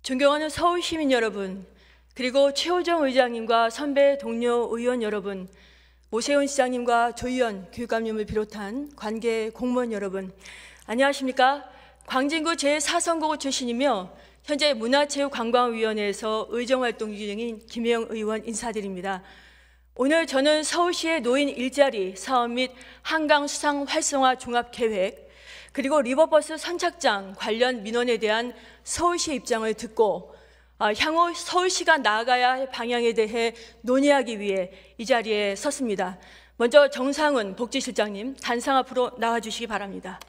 존경하는 서울 시민 여러분, 그리고 최호정 의장님과 선배 동료 의원 여러분, 오세훈 시장님과 조희연 교육감님을 비롯한 관계 공무원 여러분, 안녕하십니까? 광진구 제4선거구 출신이며 현재 문화체육관광위원회에서 의정활동 중인 김혜영 의원 인사드립니다. 오늘 저는 서울시의 노인 일자리 사업 및 한강수상 활성화 종합계획, 그리고 리버버스 선착장 관련 민원에 대한 서울시의 입장을 듣고 향후 서울시가 나아가야 할 방향에 대해 논의하기 위해 이 자리에 섰습니다. 먼저 정상훈 복지실장님, 단상 앞으로 나와주시기 바랍니다.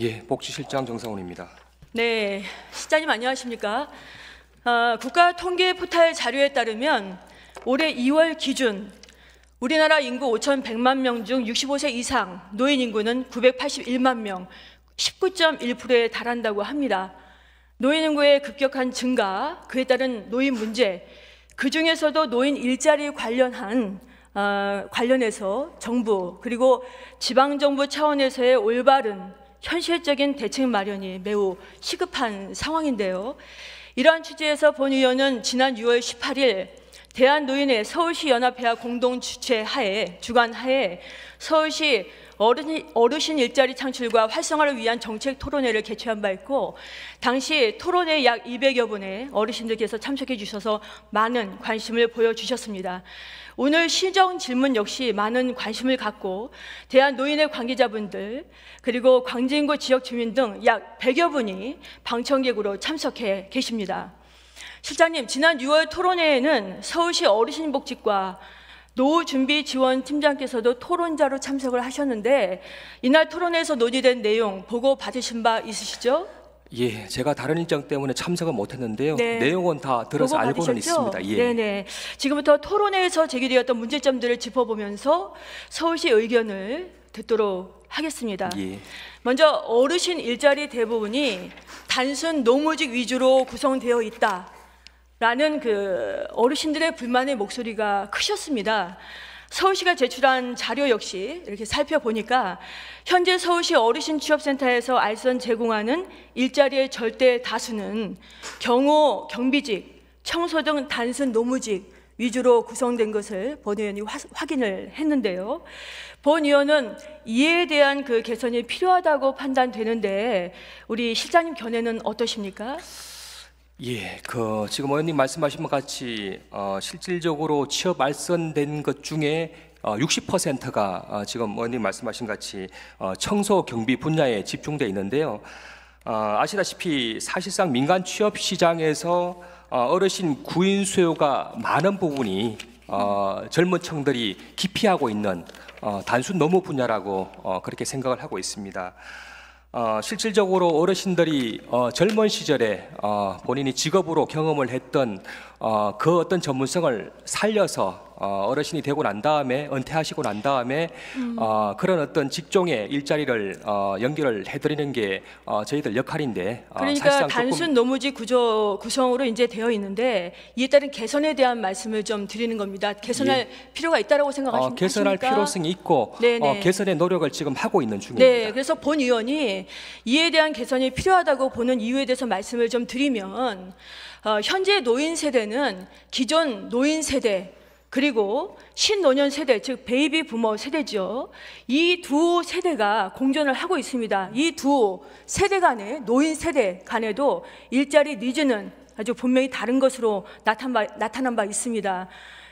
예, 복지실장 정상훈입니다. 네, 실장님 안녕하십니까? 국가 통계 포탈 자료에 따르면 올해 2월 기준 우리나라 인구 5,100만 명 중 65세 이상 노인 인구는 981만 명, 19.1%에 달한다고 합니다. 노인 인구의 급격한 증가, 그에 따른 노인 문제, 그중에서도 노인 일자리 관련해서 정부 그리고 지방정부 차원에서의 올바른 현실적인 대책 마련이 매우 시급한 상황인데요. 이러한 취지에서 본 의원은 지난 6월 18일 대한노인의 서울시 연합회와 공동 주관 하에 서울시 어르신 일자리 창출과 활성화를 위한 정책 토론회를 개최한 바 있고, 당시 토론회 약 200여 분의 어르신들께서 참석해 주셔서 많은 관심을 보여주셨습니다. 오늘 시정 질문 역시 많은 관심을 갖고 대한노인의 관계자분들 그리고 광진구 지역 주민 등 약 100여 분이 방청객으로 참석해 계십니다. 실장님, 지난 6월 토론회에는 서울시 어르신복지과 노후준비지원팀장께서도 토론자로 참석을 하셨는데 이날 토론회에서 논의된 내용 보고 받으신 바 있으시죠? 예, 제가 다른 일정 때문에 참석은 못했는데요. 네. 내용은 다 들어서 알고는 있습니다. 예. 네네. 지금부터 토론회에서 제기되었던 문제점들을 짚어보면서 서울시 의견을 듣도록 하겠습니다. 예. 먼저 어르신 일자리 대부분이 단순 노무직 위주로 구성되어 있다라는 어르신들의 불만의 목소리가 크셨습니다. 서울시가 제출한 자료 역시 이렇게 살펴보니까 현재 서울시 어르신 취업센터에서 알선 제공하는 일자리의 절대 다수는 경호, 경비직, 청소 등 단순 노무직 위주로 구성된 것을 본 의원이 확인을 했는데요. 본 의원은 이에 대한 개선이 필요하다고 판단되는데 우리 실장님 견해는 어떠십니까? 예, 지금 의원님 말씀하신 것 같이 실질적으로 취업 알선된 것 중에 60%가 지금 의원님 말씀하신 것 같이 청소 경비 분야에 집중되어 있는데요. 아시다시피 사실상 민간 취업 시장에서 어르신 구인 수요가 많은 부분이 젊은 층들이 기피하고 있는 단순 노무 분야라고 그렇게 생각을 하고 있습니다. 실질적으로 어르신들이 젊은 시절에 본인이 직업으로 경험을 했던 그 어떤 전문성을 살려서 어르신이 되고 난 다음에 은퇴하시고 난 다음에 그런 어떤 직종의 일자리를 연결을 해드리는 게 저희들 역할인데 그러니까 단순 노무직 구성으로 이제 되어 있는데 이에 따른 개선에 대한 말씀을 좀 드리는 겁니다. 개선할 필요가 있다라고 생각하십니까? 개선할 필요성이 있고 개선의 노력을 지금 하고 있는 중입니다. 네, 그래서 본 의원이 이에 대한 개선이 필요하다고 보는 이유에 대해서 말씀을 좀 드리면 현재 노인 세대는 기존 노인 세대 그리고 신노년 세대, 즉 베이비 부머 세대죠. 이 두 세대가 공존을 하고 있습니다. 이 두 세대 간의 노인 세대 간에도 일자리 니즈는 아주 분명히 다른 것으로 나타난 바 있습니다.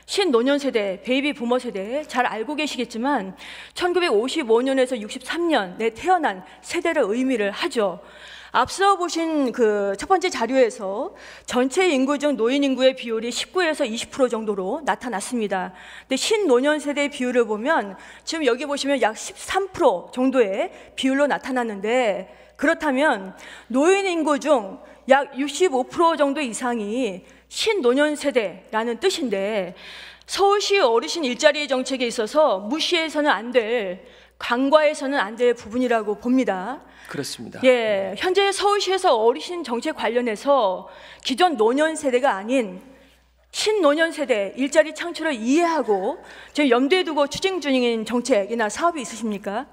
신노년 세대, 베이비 부머 세대 잘 알고 계시겠지만 1955년에서 63년에 태어난 세대를 의미를 하죠. 앞서 보신 첫 번째 자료에서 전체 인구 중 노인 인구의 비율이 19에서 20% 정도로 나타났습니다. 근데 신노년 세대 비율을 보면 지금 여기 보시면 약 13% 정도의 비율로 나타났는데, 그렇다면 노인 인구 중 약 65% 정도 이상이 신노년 세대라는 뜻인데 서울시 어르신 일자리 정책에 있어서 무시해서는 안 될, 간과해서는 안 될 부분이라고 봅니다. 그렇습니다. 예, 현재 서울시에서 어르신 정책 관련해서 기존 노년 세대가 아닌 신노년 세대 일자리 창출을 이해하고 지금 염두에 두고 추진 중인 정책이나 사업이 있으십니까?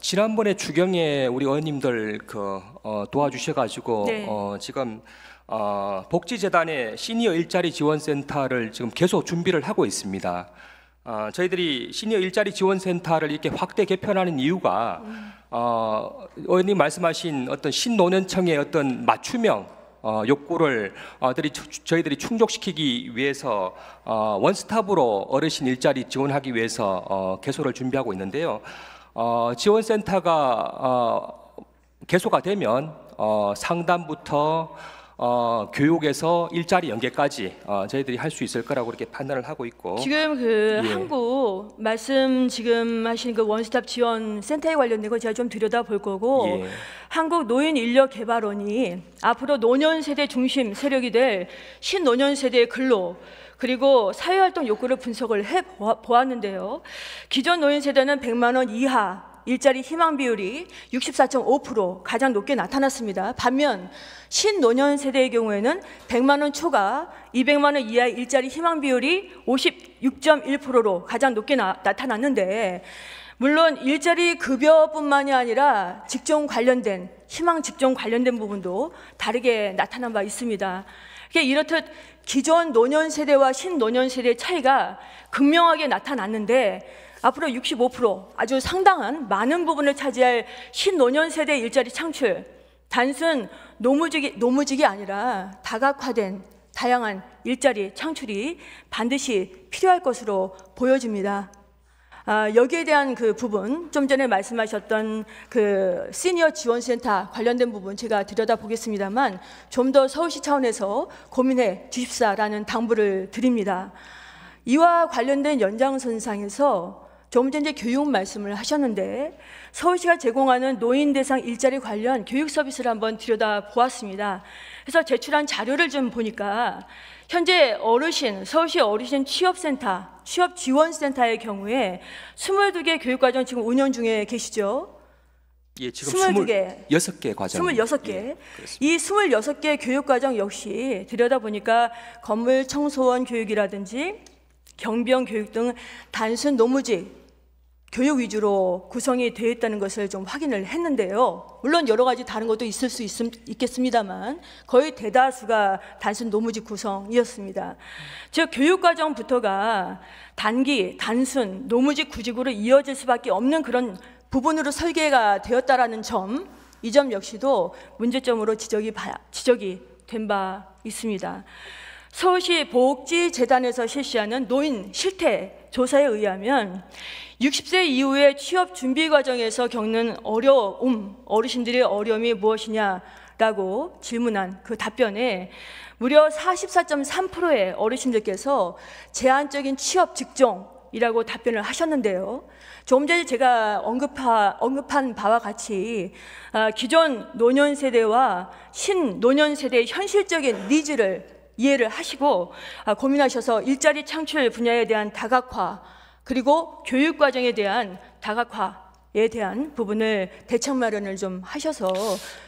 지난번에 주경에 우리 의원님들 도와주셔가지고 네. 지금 복지재단의 시니어 일자리 지원센터를 지금 계속 준비를 하고 있습니다. 저희들이 시니어 일자리 지원센터를 이렇게 확대 개편하는 이유가 의원님 말씀하신 어떤 신노년층의 어떤 맞춤형 욕구를 저희들이 충족시키기 위해서 원스톱으로 어르신 일자리 지원하기 위해서 개소를 준비하고 있는데요. 지원센터가 개소가 되면 상담부터 교육에서 일자리 연계까지 저희들이 할 수 있을 거라고 이렇게 판단을 하고 있고, 지금 예. 한국 말씀 지금 하신 그 원스톱 지원 센터에 관련된 거 제가 좀 들여다 볼 거고, 예. 한국 노인 인력 개발원이 앞으로 노년 세대 중심 세력이 될 신노년 세대의 근로 그리고 사회활동 욕구를 분석을 해 보았는데요. 기존 노인 세대는 100만 원 이하 일자리 희망 비율이 64.5% 가장 높게 나타났습니다. 반면 신노년 세대의 경우에는 100만 원 초과 200만 원 이하의 일자리 희망 비율이 56.1%로 가장 높게 나타났는데, 물론 일자리 급여뿐만이 아니라 직종 관련된 희망 직종 관련된 부분도 다르게 나타난 바 있습니다. 이렇듯 기존 노년 세대와 신노년 세대의 차이가 극명하게 나타났는데, 앞으로 65% 아주 상당한 많은 부분을 차지할 신노년 세대 일자리 창출, 단순 노무직이 아니라 다각화된 다양한 일자리 창출이 반드시 필요할 것으로 보여집니다. 여기에 대한 그 부분, 좀 전에 말씀하셨던 그 시니어 지원센터 관련된 부분 제가 들여다보겠습니다만, 좀 더 서울시 차원에서 고민해 주십사라는 당부를 드립니다. 이와 관련된 연장선상에서 조금 전에 교육 말씀을 하셨는데, 서울시가 제공하는 노인 대상 일자리 관련 교육 서비스를 한번 들여다 보았습니다. 그래서 제출한 자료를 좀 보니까 현재 서울시 어르신 취업센터, 취업지원센터의 경우에 22개 교육과정 지금 운영 중에 계시죠? 예, 지금 26개 과정. 26개. 예, 이 26개 교육과정 역시 들여다보니까 건물 청소원 교육이라든지 경비원 교육 등 단순 노무직 교육 위주로 구성이 되어 있다는 것을 좀 확인을 했는데요. 물론 여러 가지 다른 것도 있을 수 있겠습니다만 거의 대다수가 단순 노무직 구성이었습니다. 즉 교육과정부터가 단순 노무직 구직으로 이어질 수밖에 없는 그런 부분으로 설계가 되었다라는 점, 이 점 역시도 문제점으로 지적이 된 바 있습니다. 서울시 복지재단에서 실시하는 노인 실태 조사에 의하면 60세 이후의 취업 준비 과정에서 겪는 어르신들의 어려움이 무엇이냐라고 질문한 그 답변에 무려 44.3%의 어르신들께서 제한적인 취업 직종이라고 답변을 하셨는데요. 조금 전에 제가 언급한 바와 같이 기존 노년 세대와 신노년 세대의 현실적인 니즈를 이해를 하시고 고민하셔서 일자리 창출 분야에 대한 다각화, 그리고 교육 과정에 대한 다각화에 대한 부분을 대책 마련을 좀 하셔서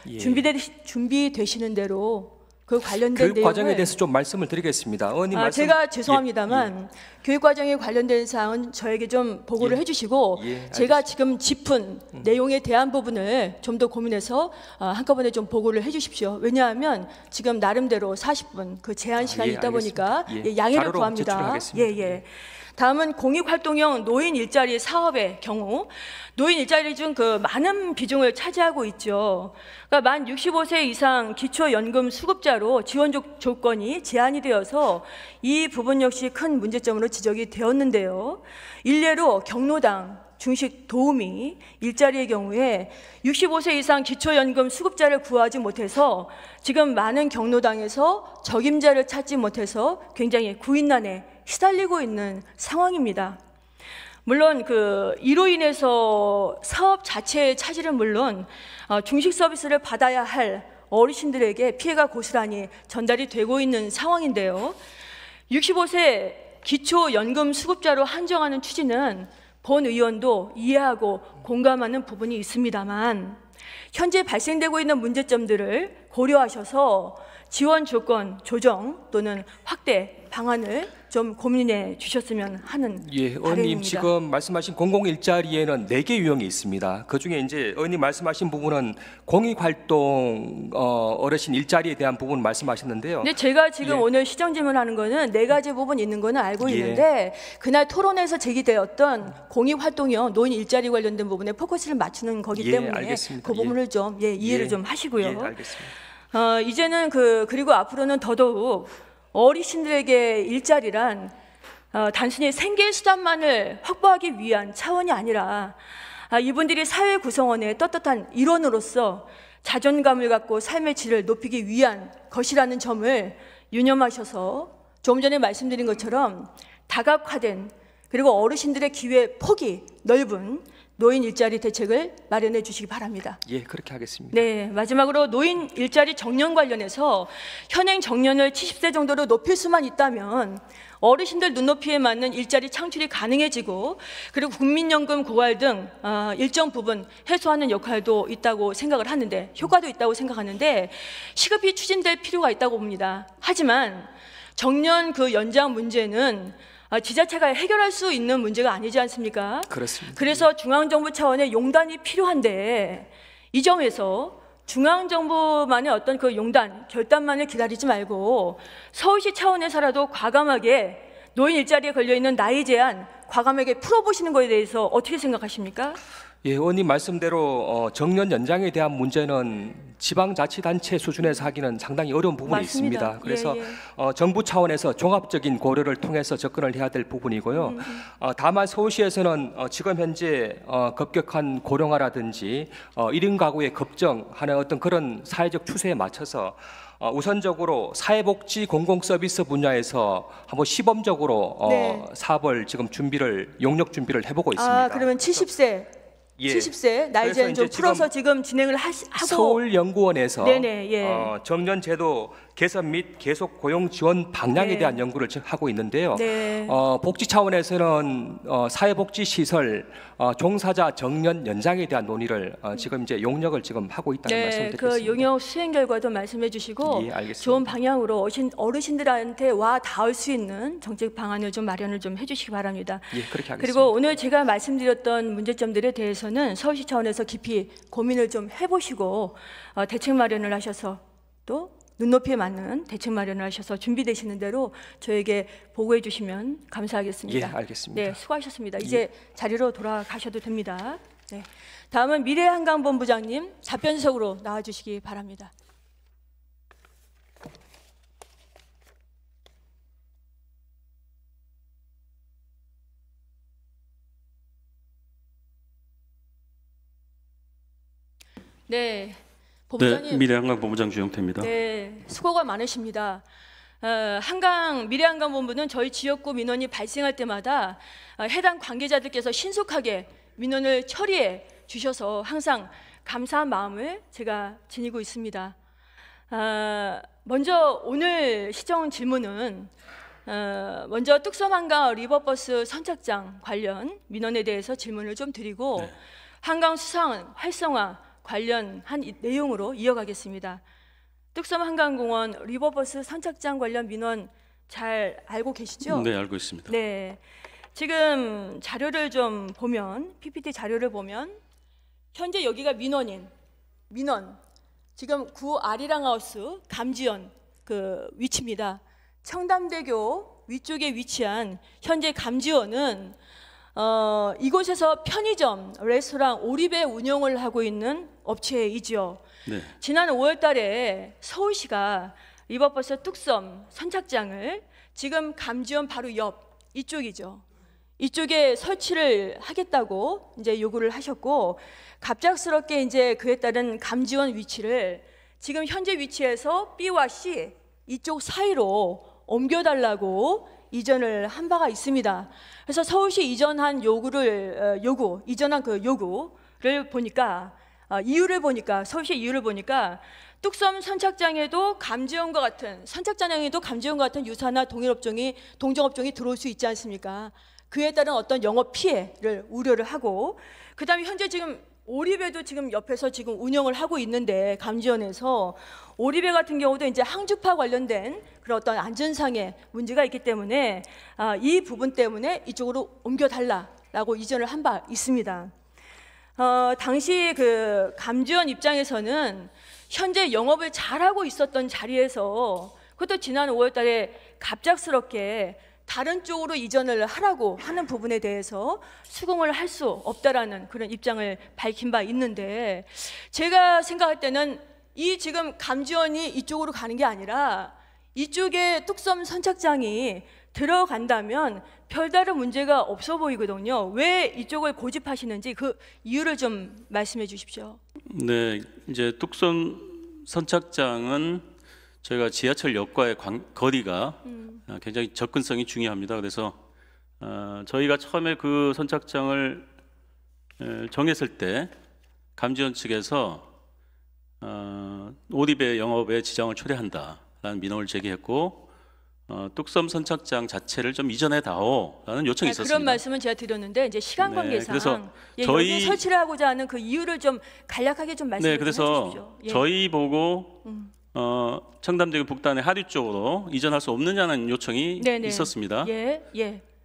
예. 준비되시는 대로 그 관련된 교육 내용을 과정에 대해서 좀 말씀을 드리겠습니다. 의원님 말씀. 제가 죄송합니다만 예. 교육 과정에 관련된 사항은 저에게 좀 보고를 예. 해주시고 예, 제가 지금 짚은 내용에 대한 부분을 좀 더 고민해서 한꺼번에 좀 보고를 해주십시오. 왜냐하면 지금 나름대로 40분 그 제한 시간이 예, 있다 보니까 알겠습니다. 예. 양해를 자료로 구합니다. 제출하겠습니다. 예. 다음은 공익활동형 노인 일자리 사업의 경우, 노인 일자리 중 그 많은 비중을 차지하고 있죠. 그러니까 만 65세 이상 기초연금 수급자로 지원 조건이 제한이 되어서 이 부분 역시 큰 문제점으로 지적이 되었는데요. 일례로 경로당 중식 도우미 일자리의 경우에 65세 이상 기초연금 수급자를 구하지 못해서 지금 많은 경로당에서 적임자를 찾지 못해서 굉장히 구인난에 시달리고 있는 상황입니다. 물론 이로 인해서 사업 자체의 차질은 물론 중식 서비스를 받아야 할 어르신들에게 피해가 고스란히 전달이 되고 있는 상황인데요. 65세 기초연금 수급자로 한정하는 취지는 본 의원도 이해하고 공감하는 부분이 있습니다만, 현재 발생되고 있는 문제점들을 고려하셔서 지원 조건 조정 또는 확대 방안을 좀 고민해 주셨으면 하는 예, 의원님 바람입니다. 지금 말씀하신 공공일자리에는 4개 유형이 있습니다. 그 중에 이제 의원님 말씀하신 부분은 공익활동 어르신 일자리에 대한 부분 말씀하셨는데요. 근데 제가 지금 예. 오늘 시정 질문하는 거는 4가지 부분 있는 거는 알고 예. 있는데 그날 토론에서 제기되었던 공익활동이요 노인 일자리 관련된 부분에 포커스를 맞추는 거기 예, 때문에 알겠습니다. 그 부분을 좀 이해를 예. 좀 하시고요. 예, 알겠습니다. 이제는 그리고 앞으로는 더더욱 어르신들에게 일자리란 단순히 생계 수단만을 확보하기 위한 차원이 아니라 이분들이 사회 구성원의 떳떳한 일원으로서 자존감을 갖고 삶의 질을 높이기 위한 것이라는 점을 유념하셔서 조금 전에 말씀드린 것처럼 다각화된 그리고 어르신들의 기회 폭이 넓은 노인 일자리 대책을 마련해 주시기 바랍니다. 예, 그렇게 하겠습니다. 네, 마지막으로 노인 일자리 정년 관련해서 현행 정년을 70세 정도로 높일 수만 있다면 어르신들 눈높이에 맞는 일자리 창출이 가능해지고 그리고 국민연금 고갈 등 일정 부분 해소하는 역할도 있다고 생각을 하는데 효과도 있다고 생각하는데 시급히 추진될 필요가 있다고 봅니다. 하지만 정년 그 연장 문제는 지자체가 해결할 수 있는 문제가 아니지 않습니까? 그렇습니다. 그래서 중앙정부 차원의 용단이 필요한데 이 점에서 중앙정부만의 어떤 그 용단, 결단만을 기다리지 말고 서울시 차원에서라도 과감하게 노인 일자리에 걸려있는 나이 제한 과감하게 풀어보시는 것에 대해서 어떻게 생각하십니까? 예, 의원님 말씀대로 정년 연장에 대한 문제는 지방자치단체 수준에서 하기는 상당히 어려운 부분이 맞습니다. 있습니다. 그래서 예. 정부 차원에서 종합적인 고려를 통해서 접근을 해야 될 부분이고요. 다만 서울시에서는 지금 현재 급격한 고령화라든지 1인 가구의 급증하는 어떤 그런 사회적 추세에 맞춰서 우선적으로 사회복지 공공서비스 분야에서 한번 시범적으로 네. 사업을 지금 용역 준비를 해보고 있습니다. 그러면 70세 예. 70세 나이 그래서 제한 좀 이제 풀어서 지금 진행을 하고 서울연구원에서 네네, 예. 정년제도 개선 및 계속 고용 지원 방향에 네. 대한 연구를 지금 하고 있는데요. 네. 복지 차원에서는 사회복지시설 종사자 정년 연장에 대한 논의를 지금 이제 용역을 지금 하고 있다는 말씀을 드리겠습니다. 그 용역 수행 결과도 말씀해 주시고 예, 알겠습니다. 좋은 방향으로 어르신들한테 와 닿을 수 있는 정책 방안을 좀 마련을 좀 해주시기 바랍니다. 예, 그렇게 하겠습니다. 그리고 오늘 제가 말씀드렸던 문제점들에 대해서는 서울시 차원에서 깊이 고민을 좀 해보시고 대책 마련을 하셔서 또 눈높이에 맞는 대책 마련을 하셔서 준비되시는 대로 저에게 보고해 주시면 감사하겠습니다. 예, 알겠습니다. 네, 수고하셨습니다. 이제 자리로 돌아가셔도 됩니다. 네, 다음은 미래한강본부장님 답변석으로 나와주시기 바랍니다. 네, 본부장님. 네, 미래한강 본부장 주영태입니다. 네, 수고가 많으십니다. 미래한강본부는 저희 지역구 민원이 발생할 때마다 해당 관계자들께서 신속하게 민원을 처리해 주셔서 항상 감사한 마음을 제가 지니고 있습니다. 먼저 오늘 시정 질문은 먼저 뚝섬 한강 리버버스 선착장 관련 민원에 대해서 질문을 좀 드리고 네. 한강 수상 활성화 관련한 내용으로 이어가겠습니다. 뚝섬 한강공원 리버버스 선착장 관련 민원 잘 알고 계시죠? 네, 알고 있습니다. 네. 지금 자료를 좀 보면 PPT 자료를 보면 현재 여기가 민원 지금 구 아리랑하우스 감지원 그 위치입니다. 청담대교 위쪽에 위치한 현재 감지원은 이곳에서 편의점, 레스토랑, 오리배 운영을 하고 있는 업체이지요. 네. 지난 5월 달에 서울시가 리버버스 뚝섬 선착장을 지금 감지원 바로 옆 이쪽이죠. 이쪽에 설치를 하겠다고 이제 요구를 하셨고 갑작스럽게 이제 그에 따른 감지원 위치를 지금 현재 위치에서 B와 C 이쪽 사이로 옮겨달라고 이전을 한 바가 있습니다. 그래서 서울시 이전한 이전한 그 요구를 보니까 이유를 보니까 서울시 이유를 보니까 뚝섬 선착장에도 감지원과 같은 선착장에도 감지원과 같은 유사나 동종업종이 들어올 수 있지 않습니까? 그에 따른 어떤 영업 피해를 우려를 하고 그다음에 현재 지금 오리배도 지금 옆에서 지금 운영을 하고 있는데 감지원에서 오리배 같은 경우도 이제 항주파 관련된 그런 어떤 안전상의 문제가 있기 때문에 이 부분 때문에 이쪽으로 옮겨달라라고 이전을 한 바 있습니다. 당시 그 감지원 입장에서는 현재 영업을 잘하고 있었던 자리에서 그것도 지난 5월달에 갑작스럽게 다른 쪽으로 이전을 하라고 하는 부분에 대해서 수긍을 할 수 없다라는 그런 입장을 밝힌 바 있는데, 제가 생각할 때는 이 지금 감지원이 이쪽으로 가는 게 아니라 이쪽에 뚝섬 선착장이 들어간다면 별다른 문제가 없어 보이거든요. 왜 이쪽을 고집하시는지 그 이유를 좀 말씀해 주십시오. 네, 이제 뚝섬 선착장은 저희가 지하철역과의 거리가 굉장히 접근성이 중요합니다. 그래서 저희가 처음에 그 선착장을 정했을 때 감지원 측에서 오리배 영업에 지장을 초래한다라는 민원을 제기했고, 뚝섬 선착장 자체를 좀 이전해 다오라는 요청이 있었습니다. 그런 말씀은 제가 드렸는데 이제 시간 관계상 그래서 여기 설치를 하고자 하는 그 이유를 좀 간략하게 좀 말씀해 주십시오. 그래서 저희 보고 청담대교 북단의 하류 쪽으로 이전할 수 없느냐는 요청이 있었습니다.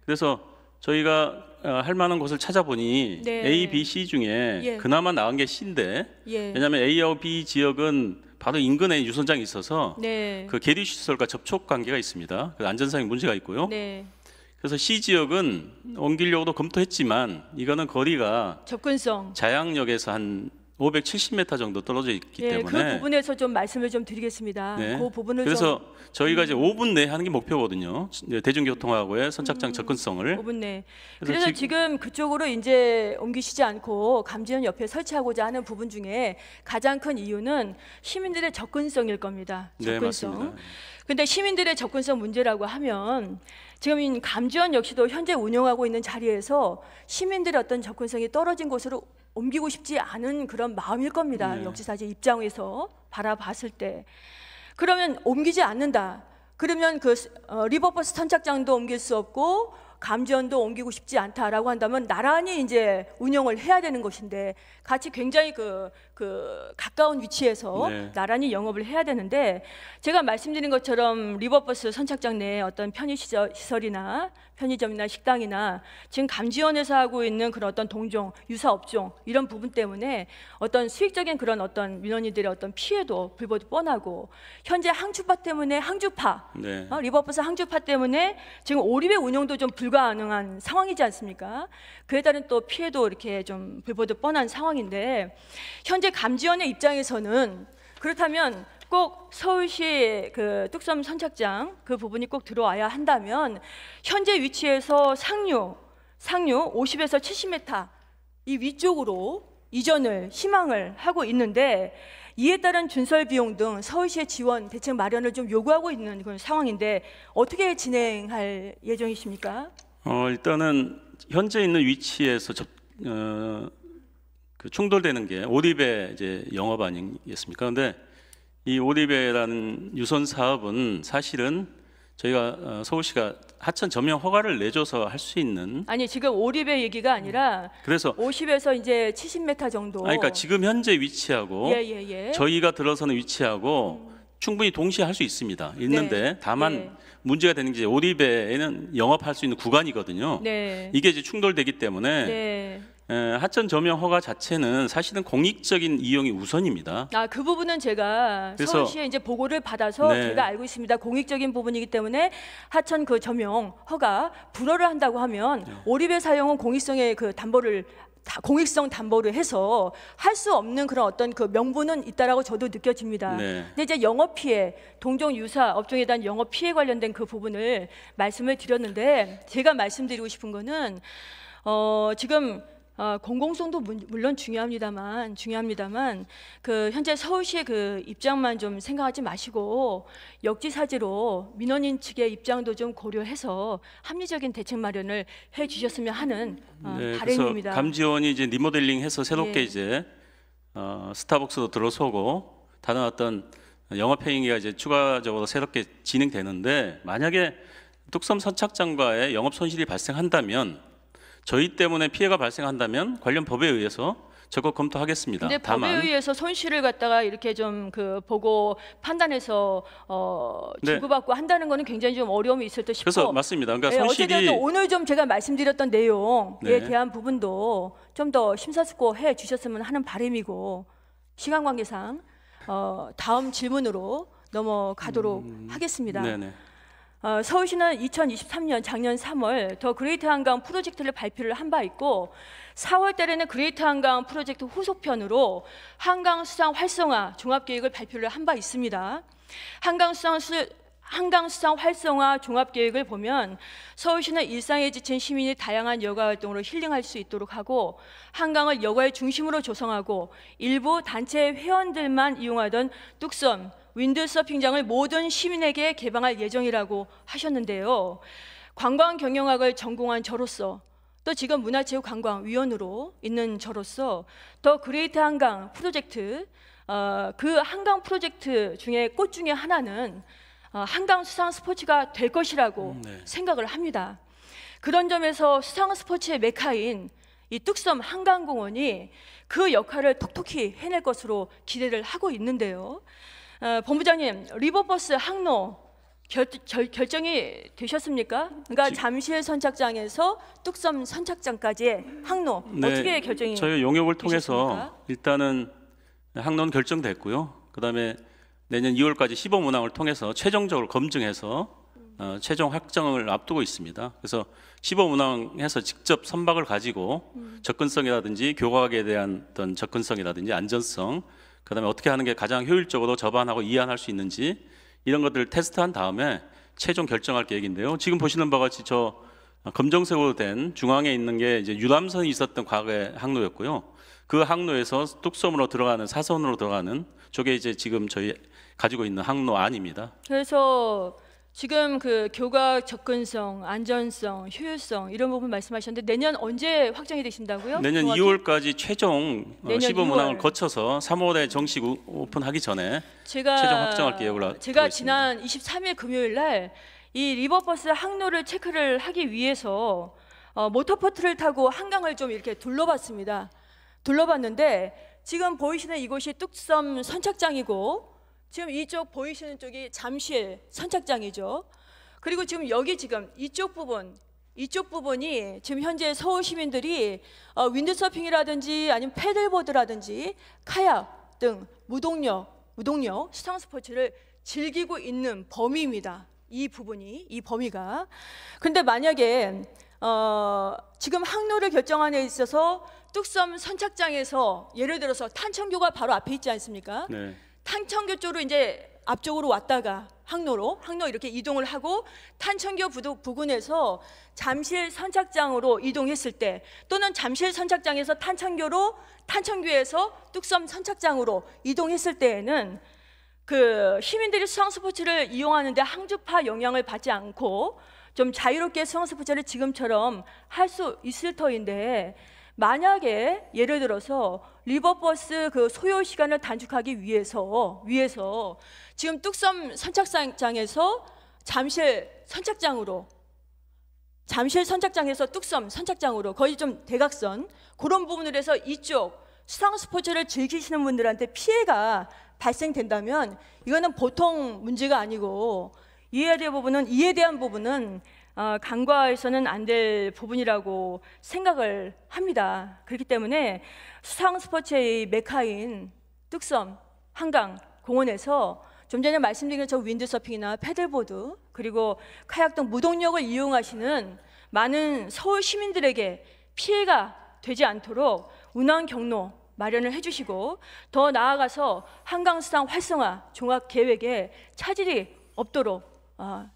그래서 저희가 할 만한 곳을 찾아보니 A, B, C 중에 그나마 나은 게 C인데, 왜냐하면 A하고 B 지역은 바로 인근에 유선장이 있어서 그 계류 시설과 접촉 관계가 있습니다. 그 안전상의 문제가 있고요. 그래서 C 지역은 옮기려고도 검토했지만 이거는 거리가 접근성 자양역에서 한 570m 정도 떨어져 있기 때문에 그 부분에서 좀 말씀을 좀 드리겠습니다. 그 부분을 그래서 저희가 이제 5분 내에 하는 게 목표거든요. 대중교통하고의 선착장 접근성을 5분 내. 그래서 지금 그쪽으로 이제 옮기시지 않고 감지원 옆에 설치하고자 하는 부분 중에 가장 큰 이유는 시민들의 접근성일 겁니다. 접근성. 네, 맞습니다. 근데 시민들의 접근성 문제라고 하면 지금 감지원 역시도 현재 운영하고 있는 자리에서 시민들의 어떤 접근성이 떨어진 곳으로 옮기고 싶지 않은 그런 마음일 겁니다. 역지사지 입장에서 바라봤을 때. 그러면 옮기지 않는다. 그러면 그 리버버스 선착장도 옮길 수 없고 감지원도 옮기고 싶지 않다라고 한다면 나란히 이제 운영을 해야 되는 것인데, 같이 굉장히 그 가까운 위치에서 나란히 영업을 해야 되는데, 제가 말씀드린 것처럼 리버버스 선착장 내에 어떤 편의시설이나 편의점이나 식당이나 지금 감지원에서 하고 있는 그런 어떤 동종, 유사 업종 이런 부분 때문에 어떤 수익적인 그런 어떤 민원인들의 어떤 피해도 불보듯 뻔하고, 현재 항주파 때문에 리버버스 항주파 때문에 지금 오리배 운영도 좀 불가능한 상황이지 않습니까? 그에 따른 또 피해도 이렇게 좀 불보듯 뻔한 상황인데, 현재 감지원의 입장에서는 그렇다면 꼭 서울시 그 뚝섬 선착장 그 부분이 꼭 들어와야 한다면 현재 위치에서 상류 50에서 70m 이 위쪽으로 이전을 희망을 하고 있는데, 이에 따른 준설 비용 등 서울시의 지원 대책 마련을 좀 요구하고 있는 그런 상황인데 어떻게 진행할 예정이십니까? 일단은 현재 있는 위치에서 그 충돌되는 게 오리배 이제 영업 아니겠습니까? 그런데 이 오리배라는 유선 사업은 사실은 저희가 서울시가 하천 점용 허가를 내줘서 할 수 있는, 아니 지금 오리배 얘기가 아니라 그래서 50에서 이제 70m 정도. 그러니까 지금 현재 위치하고 저희가 들어서는 위치하고 충분히 동시에 할 수 있는데 다만 문제가 되는 게 오리배에는 영업할 수 있는 구간이거든요. 이게 이제 충돌되기 때문에 하천 점용 허가 자체는 사실은 공익적인 이용이 우선입니다. 그 부분은 제가 서울시에 이제 보고를 받아서 제가 알고 있습니다. 공익적인 부분이기 때문에 하천 그 점용 허가 불허를 한다고 하면 오리배 사용은 공익성 담보를 해서 할 수 없는 그런 어떤 그 명분은 있다라고 저도 느껴집니다. 근데 이제 영업 피해, 동종 유사 업종에 대한 영업 피해 관련된 그 부분을 말씀을 드렸는데, 제가 말씀드리고 싶은 거는 지금 공공성도 물론 중요합니다만 그 현재 서울시의 그 입장만 좀 생각하지 마시고 역지사지로 민원인 측의 입장도 좀 고려해서 합리적인 대책 마련을 해 주셨으면 하는 바람입니다. 그래서 감지원이 이제 리모델링해서 새롭게 이제 스타벅스도 들어서고 다른 어떤 영업 행위가 이제 추가적으로 새롭게 진행되는데, 만약에 뚝섬 선착장과의 영업 손실이 발생한다면, 저희 때문에 피해가 발생한다면 관련 법에 의해서 적극 검토하겠습니다. 근데 법에 의해서 손실을 갖다가 이렇게 좀 보고 판단해서 주고받고 한다는 거는 굉장히 좀 어려움이 있을 듯 싶고. 그래서 맞습니다. 그러니까 손실이 어쨌든 오늘 좀 제가 말씀드렸던 내용에 대한 부분도 좀 더 심사숙고해 주셨으면 하는 바람이고, 시간 관계상 다음 질문으로 넘어가도록 하겠습니다. 네네. 서울시는 2023년 작년 3월 더 그레이트 한강 프로젝트를 발표를 한 바 있고, 4월 달에는 그레이트 한강 프로젝트 후속편으로 한강수상 활성화 종합계획을 발표를 한 바 있습니다. 한강수상 활성화 종합계획을 보면 서울시는 일상에 지친 시민이 다양한 여가 활동으로 힐링할 수 있도록 하고, 한강을 여가의 중심으로 조성하고, 일부 단체 회원들만 이용하던 뚝섬 윈드서핑장을 모든 시민에게 개방할 예정이라고 하셨는데요. 관광경영학을 전공한 저로서, 또 지금 문화체육관광위원으로 있는 저로서 더 그레이트 한강 프로젝트, 그 한강 프로젝트 중에 꽃 중에 하나는 한강 수상 스포츠가 될 것이라고 생각을 합니다. 그런 점에서 수상 스포츠의 메카인 이 뚝섬 한강공원이 그 역할을 톡톡히 해낼 것으로 기대를 하고 있는데요. 본부장님, 리버버스 항로 결정이 되셨습니까? 그러니까 잠실 선착장에서 뚝섬 선착장까지의 항로 어떻게 결정이 저희 용역을 되셨습니까? 통해서 일단은 항로는 결정됐고요. 그다음에 내년 2월까지 시범 운항을 통해서 최종적으로 검증해서 최종 확정을 앞두고 있습니다. 그래서 시범 운항해서 직접 선박을 가지고 접근성이라든지 교각에 대한 어떤 접근성이라든지 안전성, 그다음에 어떻게 하는 게 가장 효율적으로 접안하고 이해할 수 있는지 이런 것들을 테스트한 다음에 최종 결정할 계획인데요. 지금 보시는 바와 같이 저 검정색으로 된 중앙에 있는 게 이제 유람선이 있었던 과거의 항로였고요. 그 항로에서 뚝섬으로 들어가는 사선으로 들어가는 저게 이제 지금 저희 가지고 있는 항로 안입니다. 그래서 지금 그 교각 접근성, 안전성, 효율성 이런 부분 말씀하셨는데 내년 언제 확정이 되신다고요? 내년 정확히? 2월까지 최종 시범 2월. 운항을 거쳐서 3월에 정식 오픈하기 전에 제가 최종 확정할 계획을 제가 하고 지난 23일 금요일 날 이 리버버스 항로를 체크를 하기 위해서 모터보트를 타고 한강을 좀 이렇게 둘러봤습니다. 둘러봤는데 지금 보이시는 이곳이 뚝섬 선착장이고, 지금 이쪽 보이시는 쪽이 잠실 선착장이죠. 그리고 지금 여기 지금 이쪽 부분이 지금 현재 서울 시민들이 윈드서핑이라든지 아니면 패들보드라든지 카약 등 무동력 수상 스포츠를 즐기고 있는 범위입니다. 이 범위가. 근데 만약에 지금 항로를 결정하는 데 있어서 뚝섬 선착장에서 예를 들어서 탄천교가 바로 앞에 있지 않습니까? 네. 탄천교 쪽으로 이제 앞쪽으로 왔다가 항로 이렇게 이동을 하고 탄천교 부근에서 잠실 선착장으로 이동했을 때, 또는 잠실 선착장에서 탄천교에서 뚝섬 선착장으로 이동했을 때에는 그 시민들이 수상 스포츠를 이용하는데 항주파 영향을 받지 않고 좀 자유롭게 수상 스포츠를 지금처럼 할 수 있을 터인데, 만약에 예를 들어서 리버버스 그 소요 시간을 단축하기 위해서 지금 뚝섬 선착장에서 잠실 선착장에서 뚝섬 선착장으로 거의 좀 대각선 그런 부분을 해서 이쪽 수상 스포츠를 즐기시는 분들한테 피해가 발생된다면 이거는 보통 문제가 아니고 이해에 대한 부분은 간과해서는 안 될 부분이라고 생각을 합니다. 그렇기 때문에 수상 스포츠의 메카인 뚝섬 한강 공원에서 좀 전에 말씀드린 저 윈드서핑이나 패들보드 그리고 카약 등 무동력을 이용하시는 많은 서울 시민들에게 피해가 되지 않도록 운항 경로 마련을 해주시고, 더 나아가서 한강수상 활성화 종합 계획에 차질이 없도록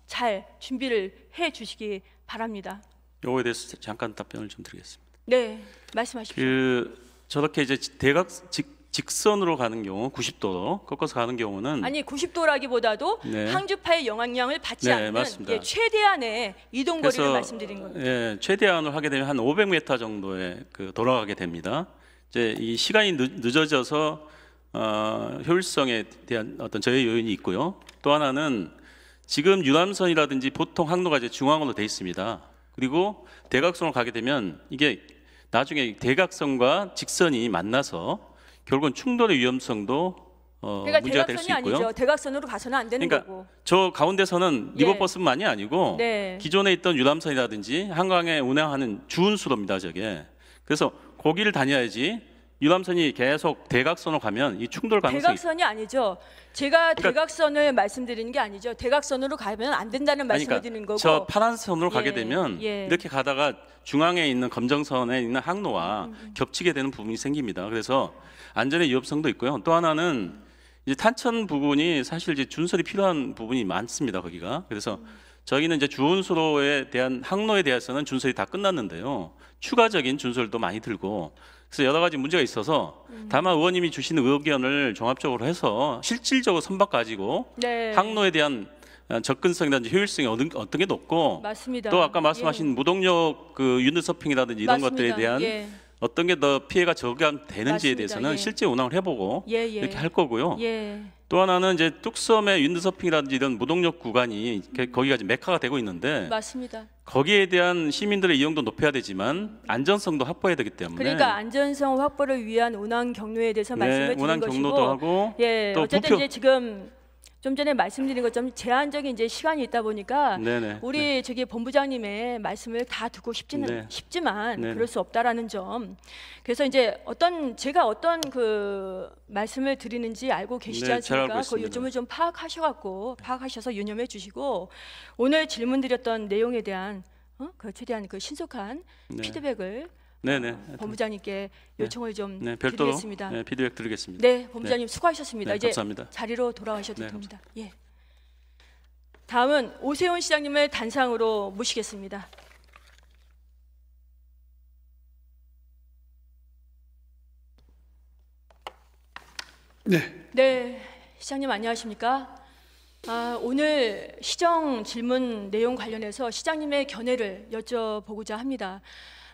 잘 준비를 해주시기 바랍니다. 요거에 대해서 잠깐 답변을 좀 드리겠습니다. 네, 말씀하십시오. 저렇게 이제 직선으로 가는 경우 90도로 꺾어서 가는 경우는 아니 90도라기보다도 네. 항주파의 영향을 받지 않는 최대한의 이동 거리를 말씀드린 겁니다. 예, 최대한을 하게 되면 한 500m 정도에 돌아가게 됩니다. 이제 이 시간이 늦어져서 효율성에 대한 어떤 저해 요인이 있고요. 또 하나는 지금 유람선이라든지 보통 항로가 이제 중앙으로 돼 있습니다. 그리고 대각선으로 가게 되면 이게 나중에 대각선과 직선이 만나서 결국은 충돌의 위험성도 그러니까 문제가 될 수 대각선이 있고요. 아니죠. 대각선으로 가서는 안 되는 그러니까 거고. 저 가운데서는 예. 리버버스만이 아니고 네. 기존에 있던 유람선이라든지 한강에 운항하는 주운수로입니다. 저게. 그래서 거기를 다녀야지 유람선이 계속 대각선으로 가면 이 충돌 가능성이 대각선이 아니죠. 제가 그러니까 대각선을 말씀드리는 게 아니죠. 대각선으로 가면 안 된다는 말씀을 드리는 거고. 저 파란 선으로 예, 가게 되면 예. 이렇게 가다가 중앙에 있는 검정선에 있는 항로와 겹치게 되는 부분이 생깁니다. 그래서 안전의 위협성도 있고요. 또 하나는 이제 탄천 부분이 사실 이제 준설이 필요한 부분이 많습니다. 거기가. 그래서 저기는 이제 주운수로에 대한 항로에 대해서는 준설이 다 끝났는데요. 추가적인 준설도 많이 들고 그래서 여러 가지 문제가 있어서 다만 의원님이 주시는 의견을 종합적으로 해서 실질적으로 선박 가지고 네. 항로에 대한 접근성이라든지 효율성이 어떤 게 높고 맞습니다. 또 아까 말씀하신 예. 무동력 그 윈드서핑이라든지 이런 맞습니다. 것들에 대한 예. 어떤 게 더 피해가 적용되는지에 맞습니다. 대해서는 예. 실제 운항을 해보고 예, 예. 이렇게 할 거고요. 예. 또 하나는 이제 뚝섬의 윈드서핑이라든지 이런 무동력 구간이 거기가 지금 메카가 되고 있는데 맞습니다. 거기에 대한 시민들의 이용도 높여야 되지만 안전성도 확보해야 되기 때문에 그러니까 안전성 확보를 위한 운항 경로에 대해서 말씀을 드린 운항 것이고, 경로도 하고 예, 또 어쨌든 부표 이제 지금 좀 전에 말씀드린 것처럼 제한적인 이제 시간이 있다 보니까 네네. 우리 저기 본부장님의 말씀을 다 듣고 싶지만 네네. 그럴 수 없다라는 점. 그래서 이제 제가 어떤 그 말씀을 드리는지 알고 계시지 네, 잘 알고 않습니까? 그 있습니다. 요즘을 좀 파악하셔서 유념해 주시고 오늘 질문드렸던 내용에 대한 그 최대한 그 신속한 네. 피드백을 네네. 본부장님께 요청을 좀 네, 별도로 드리겠습니다. 네, 피드백 드리겠습니다. 네, 본부장님 수고하셨습니다. 네, 이제 감사합니다. 자리로 돌아가셔도 네, 됩니다. 예. 다음은 오세훈 시장님을 단상으로 모시겠습니다. 네, 시장님 안녕하십니까? 오늘 시정 질문 내용 관련해서 시장님의 견해를 여쭤보고자 합니다.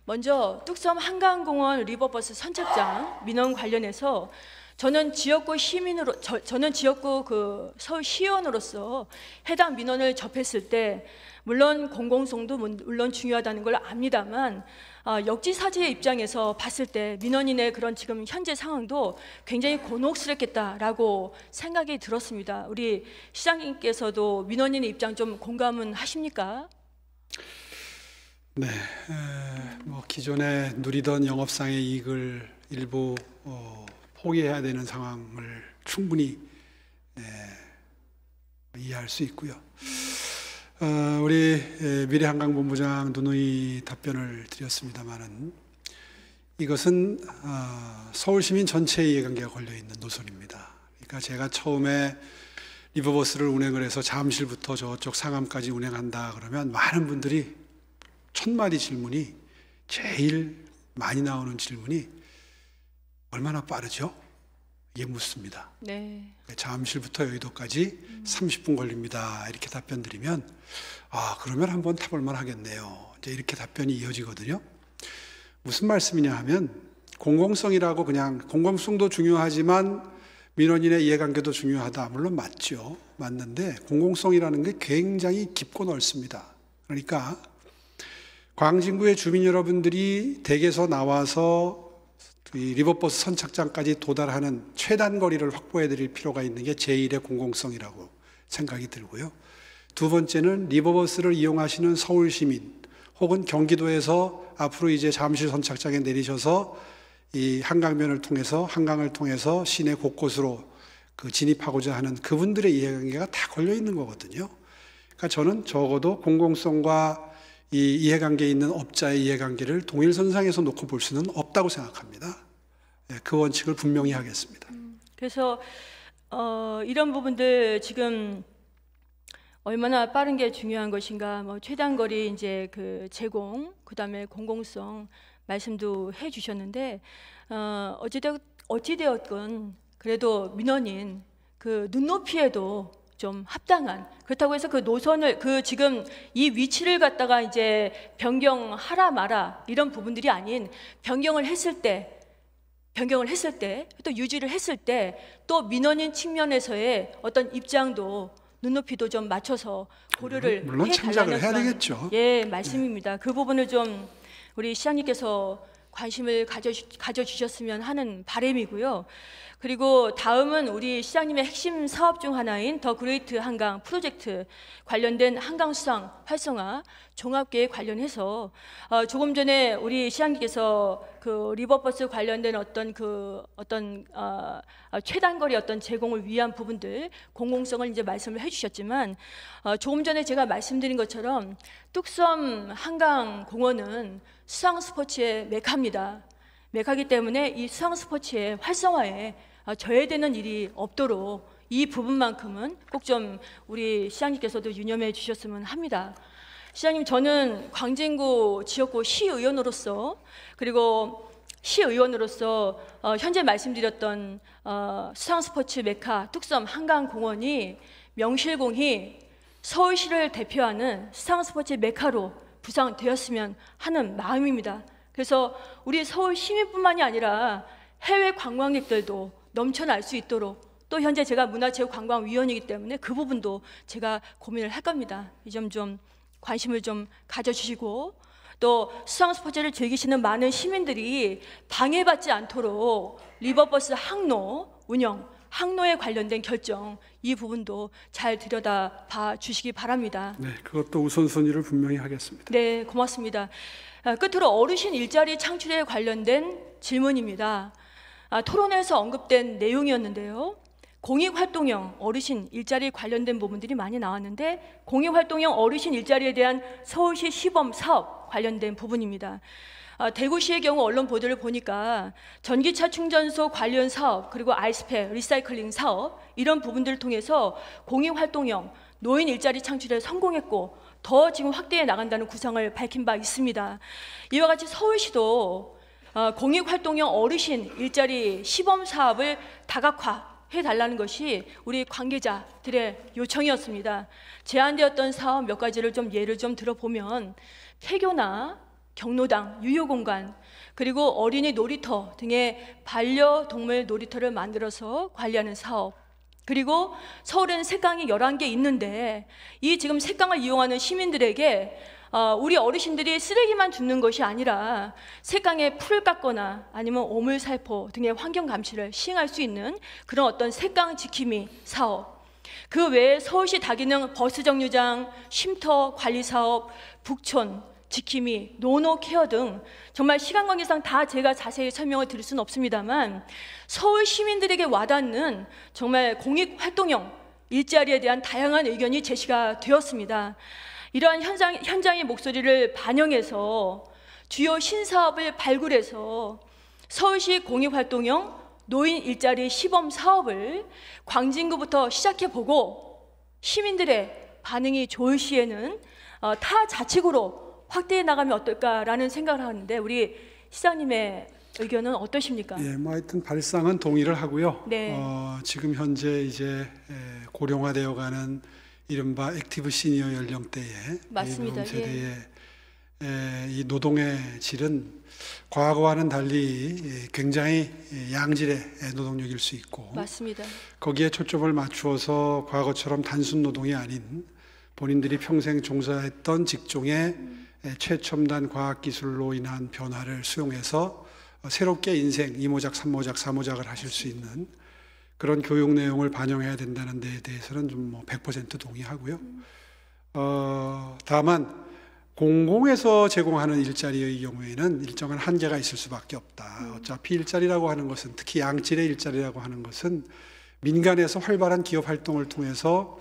먼저 뚝섬 한강공원 리버버스 선착장 민원 관련해서 저는 지역구 그 서울시의원으로서 해당 민원을 접했을 때 물론 공공성도 물론 중요하다는 걸 압니다만 역지사지의 입장에서 봤을 때 민원인의 그런 지금 현재 상황도 굉장히 곤혹스럽겠다라고 생각이 들었습니다. 우리 시장님께서도 민원인의 입장 좀 공감은 하십니까? 네, 뭐 기존에 누리던 영업상의 이익을 일부 포기해야 되는 상황을 충분히 이해할 수 있고요. 우리 미래한강본부장 누누이 답변을 드렸습니다만은 이것은 서울시민 전체의 이해관계가 걸려 있는 노선입니다. 그러니까 제가 처음에 리버버스를 운행을 해서 잠실부터 저쪽 상암까지 운행한다 그러면 많은 분들이 1000마디 질문이 제일 많이 나오는 질문이 얼마나 빠르죠? 이게 묻습니다. 네. 잠실부터 여의도까지 30분 걸립니다. 이렇게 답변 드리면 그러면 한번 타볼 만 하겠네요. 이제 이렇게 답변이 이어지거든요. 무슨 말씀이냐 하면 공공성이라고 그냥 공공성도 중요하지만 민원인의 이해관계도 중요하다. 물론 맞죠. 맞는데 공공성이라는 게 굉장히 깊고 넓습니다. 그러니까 광진구의 주민 여러분들이 댁에서 나와서 이 리버버스 선착장까지 도달하는 최단 거리를 확보해 드릴 필요가 있는 게 제1의 공공성이라고 생각이 들고요. 두 번째는 리버버스를 이용하시는 서울 시민 혹은 경기도에서 앞으로 이제 잠실 선착장에 내리셔서 이 한강변을 통해서 한강을 통해서 시내 곳곳으로 그 진입하고자 하는 그분들의 이해관계가 다 걸려 있는 거거든요. 그러니까 저는 적어도 공공성과 이 이해관계에 있는 업자의 이해관계를 동일선상에서 놓고 볼 수는 없다고 생각합니다. 그 원칙을 분명히 하겠습니다. 그래서 이런 부분들 지금 얼마나 빠른 게 중요한 것인가, 뭐 최단거리 이제 그 제공, 그다음에 공공성 말씀도 해주셨는데 어찌되었건 그래도 민원인 그 눈높이에도 좀 합당한, 그렇다고 해서 그 노선을 그 지금 이 위치를 갖다가 이제 변경하라 마라 이런 부분들이 아닌 변경을 했을 때 또 유지를 했을 때 또 민원인 측면에서의 어떤 입장도 눈높이도 좀 맞춰서 고려를 물론 참작을 해야 되겠죠. 예, 말씀입니다. 그 부분을 좀 우리 시장님께서 관심을 가져주셨으면 하는 바람이고요. 그리고 다음은 우리 시장님의 핵심 사업 중 하나인 더 그레이트 한강 프로젝트 관련된 한강 수상 활성화 종합계획 관련해서 조금 전에 우리 시장님께서 그 리버버스 관련된 어떤 최단거리 어떤 제공을 위한 부분들 공공성을 이제 말씀을 해주셨지만 조금 전에 제가 말씀드린 것처럼 뚝섬 한강 공원은 수상 스포츠의 메카입니다. 메카기 때문에 이 수상 스포츠의 활성화에 저해되는 일이 없도록 이 부분만큼은 꼭 좀 우리 시장님께서도 유념해 주셨으면 합니다. 시장님, 저는 광진구 지역구 시의원으로서 그리고 시의원으로서 현재 말씀드렸던 수상 스포츠 메카 뚝섬 한강공원이 명실공히 서울시를 대표하는 수상 스포츠 메카로 부상되었으면 하는 마음입니다. 그래서 우리 서울 시민뿐만이 아니라 해외 관광객들도 넘쳐날 수 있도록 또 현재 제가 문화체육관광위원이기 때문에 그 부분도 제가 고민을 할 겁니다. 이 점 좀 관심을 좀 가져주시고 또 수상 스포츠를 즐기시는 많은 시민들이 방해받지 않도록 리버버스 항로 운영, 항로에 관련된 결정 이 부분도 잘 들여다봐 주시기 바랍니다. 네, 그것도 우선순위를 분명히 하겠습니다. 네, 고맙습니다. 끝으로 어르신 일자리 창출에 관련된 질문입니다. 토론회에서 언급된 내용이었는데요. 공익활동형 어르신 일자리 관련된 부분들이 많이 나왔는데 공익활동형 어르신 일자리에 대한 서울시 시범 사업 관련된 부분입니다. 대구시의 경우 언론 보도를 보니까 전기차 충전소 관련 사업 그리고 아이스팩 리사이클링 사업 이런 부분들을 통해서 공익활동형 노인 일자리 창출에 성공했고 더 지금 확대해 나간다는 구상을 밝힌 바 있습니다. 이와 같이 서울시도 공익활동형 어르신 일자리 시범 사업을 다각화해달라는 것이 우리 관계자들의 요청이었습니다. 제안되었던 사업 몇 가지를 좀 예를 좀 들어보면 폐교나 경로당, 유효공간, 그리고 어린이 놀이터 등의 반려동물 놀이터를 만들어서 관리하는 사업, 그리고 서울에는 색강이 11개 있는데 이 지금 색강을 이용하는 시민들에게 우리 어르신들이 쓰레기만 줍는 것이 아니라 색강에 풀을 깎거나 아니면 오물살포 등의 환경 감시를 시행할 수 있는 그런 어떤 색강 지킴이 사업, 그 외에 서울시 다기능 버스 정류장, 쉼터 관리 사업, 북촌 지킴이, 노노 케어 등 정말 시간 관계상 다 제가 자세히 설명을 드릴 수는 없습니다만 서울 시민들에게 와닿는 정말 공익활동형 일자리에 대한 다양한 의견이 제시가 되었습니다. 이러한 현장의 목소리를 반영해서 주요 신사업을 발굴해서 서울시 공익활동형 노인 일자리 시범 사업을 광진구부터 시작해보고 시민들의 반응이 좋을 시에는 타 자치구로 확대해 나가면 어떨까라는 생각을 하는데 우리 시장님의 의견은 어떠십니까? 예, 뭐 하여튼 발상은 동의를 하고요. 네. 지금 현재 이제 고령화되어가는 이른바 액티브 시니어 연령대에 맞습니다. 이 세대의 이 노동의 질은 과거와는 달리 굉장히 양질의 노동력일 수 있고, 맞습니다. 거기에 초점을 맞추어서 과거처럼 단순 노동이 아닌 본인들이 평생 종사했던 직종의 최첨단 과학기술로 인한 변화를 수용해서 새롭게 인생 2모작, 3모작, 4모작을 하실 수 있는 그런 교육 내용을 반영해야 된다는 데에 대해서는 좀 뭐 100% 동의하고요. 다만 공공에서 제공하는 일자리의 경우에는 일정한 한계가 있을 수밖에 없다. 어차피 일자리라고 하는 것은, 특히 양질의 일자리라고 하는 것은 민간에서 활발한 기업 활동을 통해서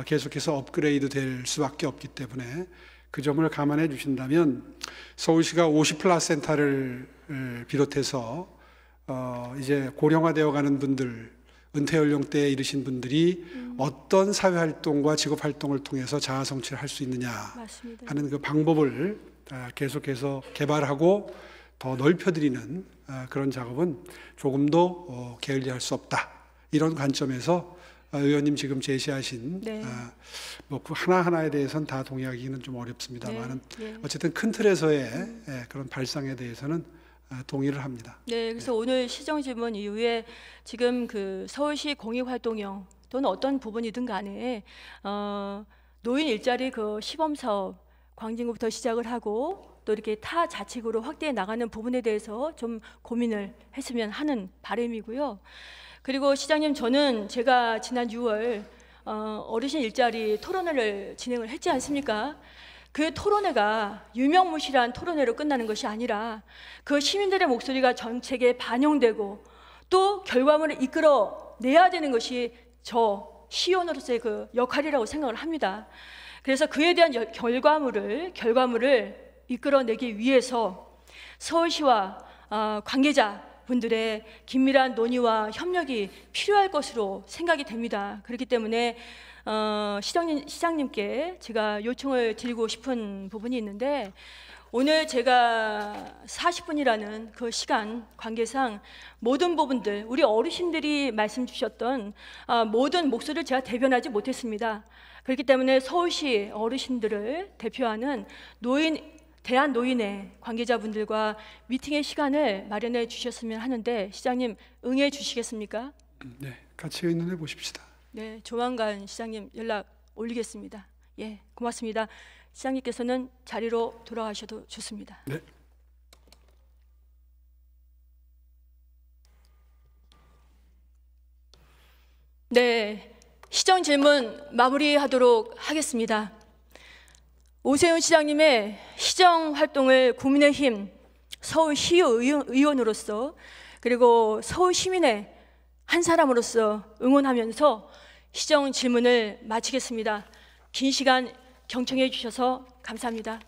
계속해서 업그레이드 될 수밖에 없기 때문에 그 점을 감안해 주신다면 서울시가 50플러스 센터를 비롯해서 이제 고령화되어 가는 분들, 은퇴 연령대에 이르신 분들이 어떤 사회활동과 직업활동을 통해서 자아성취를 할 수 있느냐 맞습니다. 하는 그 방법을 계속해서 개발하고 더 넓혀드리는 그런 작업은 조금도 게을리할 수 없다. 이런 관점에서 의원님 지금 제시하신 네. 뭐 그 하나하나에 대해서는 다 동의하기는 좀 어렵습니다만 네. 어쨌든 큰 틀에서의 그런 발상에 대해서는 동의를 합니다. 네, 그래서 오늘 시정 질문 이후에 지금 그 서울시 공익활동형 또는 어떤 부분이든 간에 노인 일자리 그 시범 사업 광진구부터 시작을 하고 또 이렇게 타 자치구로 확대해 나가는 부분에 대해서 좀 고민을 했으면 하는 바람이고요. 그리고 시장님, 저는 제가 지난 6월 어르신 일자리 토론회를 진행을 했지 않습니까? 그 토론회가 유명무실한 토론회로 끝나는 것이 아니라 그 시민들의 목소리가 정책에 반영되고 또 결과물을 이끌어내야 되는 것이 저 시의원으로서의 그 역할이라고 생각을 합니다. 그래서 그에 대한 결과물을 이끌어내기 위해서 서울시와 관계자분들의 긴밀한 논의와 협력이 필요할 것으로 생각이 됩니다. 그렇기 때문에 시장님께 제가 요청을 드리고 싶은 부분이 있는데, 오늘 제가 40분이라는 그 시간 관계상 모든 부분들, 우리 어르신들이 말씀 주셨던 모든 목소리를 제가 대변하지 못했습니다. 그렇기 때문에 서울시 어르신들을 대표하는 대한노인회 관계자분들과 미팅의 시간을 마련해 주셨으면 하는데, 시장님 응해 주시겠습니까? 네, 같이 의논해 보십시다. 네, 조만간 시장님 연락 올리겠습니다. 예, 고맙습니다. 시장님께서는 자리로 돌아가셔도 좋습니다. 네. 네, 시정 질문 마무리하도록 하겠습니다. 오세훈 시장님의 시정 활동을 국민의힘 서울시의원으로서 그리고 서울 시민의 한 사람으로서 응원하면서 시정 질문을 마치겠습니다. 긴 시간 경청해 주셔서 감사합니다.